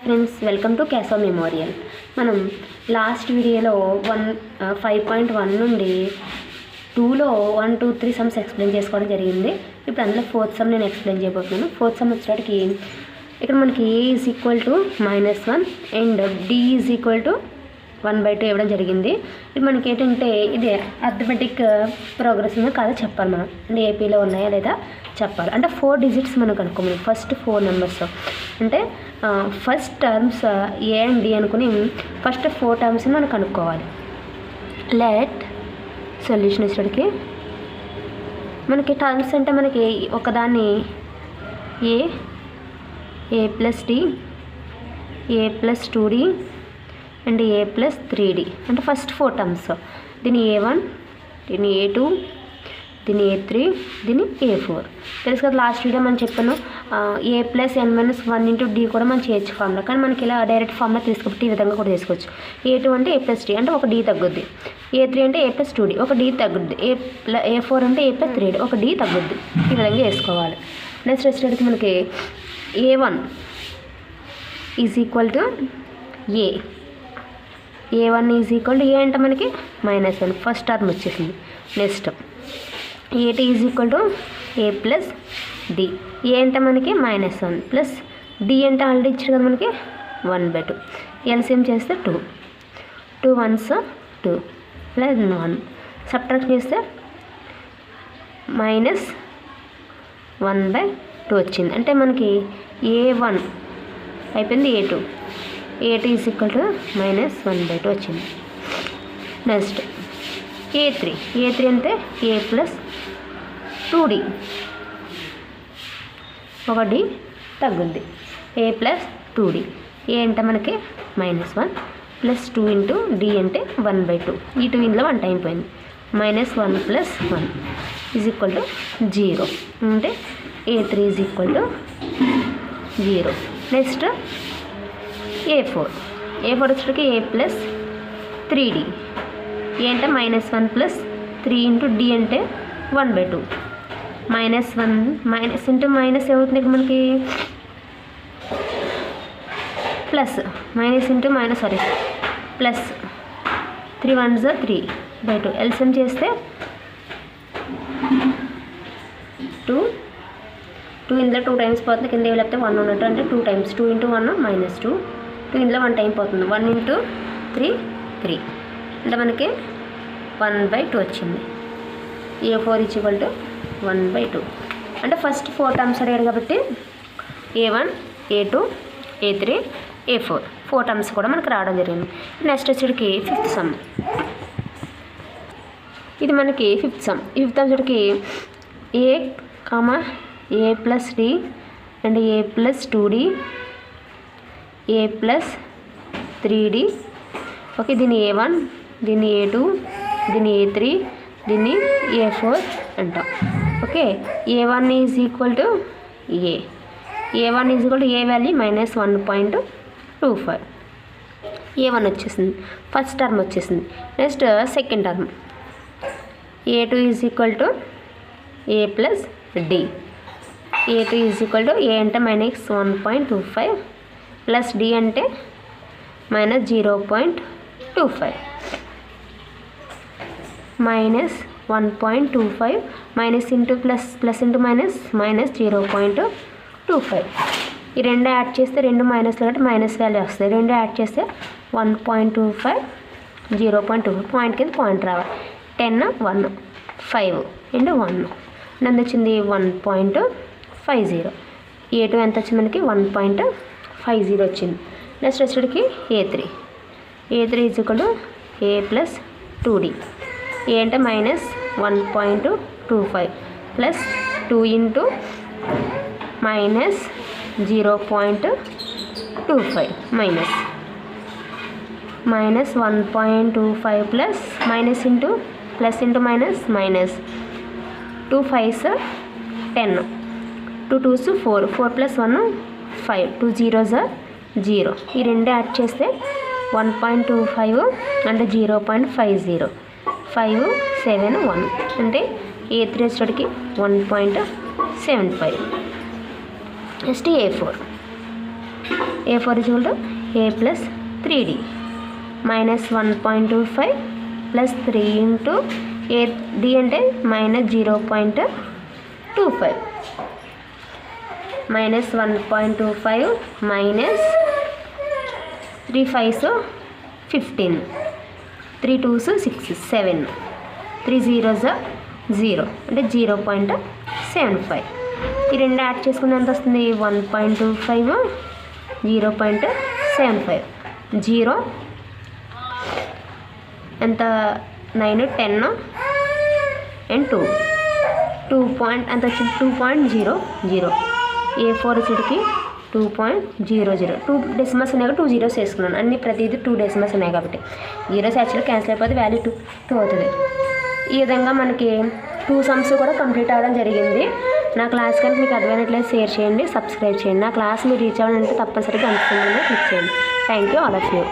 Friends, welcome to క్యాసో memorial. మనం last వీడియోలో 5.1 నుండి 2లో 1, 2, 3 సమ్స్ ఎక్స్ప్లెయిన్ చేసుకోవడం జరిగింది. ఇప్పుడు అందులో 4th సమ్ నేను ఎక్స్ప్లెయిన్ చేయబోతున్నాను. 4th సమ్ వచ్చేటికి ఇక్కడ మనకి a is equal to -1 and d is equal to 1/2 ఇవ్వడం జరిగింది. ఇది మనకి ఏంటంటే ఇది అర్థమెటిక్ ప్రోగ్రెసివ్ కాదో చెప్పాలి. మనం అంటే ఏపీలో ఉన్నాయా లేదా చెప్పాలి. అంటే 4 డిజిట్స్ మనం కనుక్కోమని ఫస్ట్ 4 నెంబర్స్ అంటే first terms A and D అనుకుని ఫస్ట్ 4 టర్మ్స్ మనం కనుక్కోవాలి. లెట్ సొల్యూషన్ వచ్చేటికి మనకి టర్మ్స్ అంటే మనకి ఒకదాన్ని a plus d, a plus 2d and a plus 3d అంటే ఫస్ట్ 4 టర్మ్స్. దీని A1, దీని A2, దీని A3, దీని A4. తెలుసు కదా, లాస్ట్ వీడియో మనం చెప్పాను a plus n-1 into d కూడా మనం చేయొచ్చు ఫార్ములా. కానీ మనకి ఇలా డైరెక్ట్ ఫార్ములా తీసుకోబట్టి ఈ విధంగా కూడా తీసుకోవచ్చు. A2 అంటే a ప్లస్ d అంటే ఒక d తగ్గుద్ది. A3 అంటే a ప్లస్ 2d ఒక d తగ్గుద్ది. A4 అంటే a ప్లస్ 3d ఒక d తగ్గుద్ది. ఈ విధంగా వేసుకోవాలి. నెక్స్ట్ వచ్చేసరికి మనకి A1 is equal to A1 is equal to a అంటే మనకి -1 ఫస్ట్ టర్మ్ వచ్చేసింది. Next A2 is equal to a plus d. A అంటే మనకి -1 ప్లస్ డి అంటే ఆల్రెడీ ఇచ్చారు కదా మనకి 1/2. ఎల్సిఎం చేస్తే 2 1s 2 ప్లస్ 1 సబ్ట్రాక్ట్ చేస్తే -1/2 వచ్చింది. అంటే మనకి A1 అయిపోయింది. A2 ఈజ్ ఈక్వల్ టు -1/2 వచ్చింది. నెక్స్ట్ A3 అంటే ఏ ప్లస్ 2d ఒక d తగ్గుద్ది. ఏ ప్లస్ 2d ఏ అంటే మనకి -1 ప్లస్ 2 ఇంటూ d అంటే 1/2. ఈ 2 ఇందులో 1 టైం పోయింది. -1 ప్లస్ 1 ఈజ్ ఈక్వల్ టు 0 అంటే A3 is equal to 0. Next A4 వచ్చేటికి ఏ ప్లస్ 3d ఏ అంటే -1 ప్లస్ 3 ఇంటూ d అంటే 1/2. -1 మైనస్ ఇంటూ మైనస్ ఏమవుతుంది ఇక్కడ మనకి plus minus into minus plus 3 1s 3/2 LCM చేస్తే 2 ఇందులో 2 టైమ్స్ పోతుంది. కింద లేకపోతే 1 ఉన్నట్టు అంటే 2 టైమ్స్ 2 ఇంటూ 1 -2 2 ఇందులో 1 టైం పోతుంది. 1 ఇంటూ 3 అంటే మనకి 1/2 వచ్చింది. A4 ఈజ్ ఈక్వల్ టు 1/2 అంటే ఫస్ట్ 4 టర్మ్స్ అడిగాడు కాబట్టి A1 A2 A3 A4 4 terms కూడా మనకు రావడం జరిగింది. నెక్స్ట్ వచ్చేటికి 5th సమ్. ఇది మనకి 5th సమ్. ఈ 5th వచ్చేటికి a plus d and a plus 2d a plus 3d okay. దీని A1 దీన్ని A2 దీన్ని A3 దీన్ని A4 అంటాం. Okay. A1 is equal to A1 is equal to a value -1.25 A1 వచ్చేసింది. ఫస్ట్ టర్మ్ వచ్చేసింది. Next second term A2 is equal to a plus d. A2 is equal to a అంటే -1.25 plus D అంటే -0.25 -1.25 minus into plus into -0.25. ఈ రెండు add చేస్తే రెండు మైనస్లు కాబట్టి మైనస్ వాల్యూ వస్తుంది. రెండు యాడ్ చేస్తే 1.25 0.25 పాయింట్ కింద పాయింట్ రావాలి. 10 1 5 ఇంటూ 1 ఎంత వచ్చింది 1.50. A2 ఎంత వచ్చింది మనకి 1.50 వచ్చింది. నెక్స్ట్ వచ్చేటికి A3 is equal to a plus 2d a అంటే -1.25 plus 2 into -0.25 -1.25 plus minus into plus into minus 2 5s 10 2 2s 4 plus 1 5 2 0s 0. ఈ రెండు యాడ్ చేస్తే 1.25 అంటే 0.50 5 7 1 అంటే A3 వచ్చేటికి 1.75. Next A4 A4 is equal to A plus 3D minus 1.25 plus 3 into D అంటే minus 0.25 minus 1.25 minus 3 5s 15 3 2s 6 7 3 0s 0 అంటే 0.75 ఈ రెండు add చేసుకుని ఎంత వస్తుంది 1.25 0.75 0 ఎంత 9 10 అండ్ 2 పాయింట్ ఎంత వచ్చింది 2.00 A4 వచ్చేటికి 2.00 2 డెసిమల్స్ ఉన్నాయి కాబట్టి 2 జీరోస్ వేసుకున్నాను అన్ని ప్రతిదీ 2 డెసిమల్స్ ఉన్నాయి కాబట్టి జీరోస్ యాక్చువల్గా క్యాన్సిల్ అయిపోతే వాల్యూ 2 అవుతుంది. ఈ విధంగా మనకి 2 సమ్స్ కూడా కంప్లీట్ అవ్వడం జరిగింది. నా క్లాస్ కనుక మీకు అర్థమైనట్లయితే షేర్ చేయండి, సబ్స్క్రైబ్ చేయండి. నా క్లాస్ మీరు రీచ్ అవ్వాలంటే తప్పనిసరిగా గంట క్లిక్ చేయండి. Thank you all of you.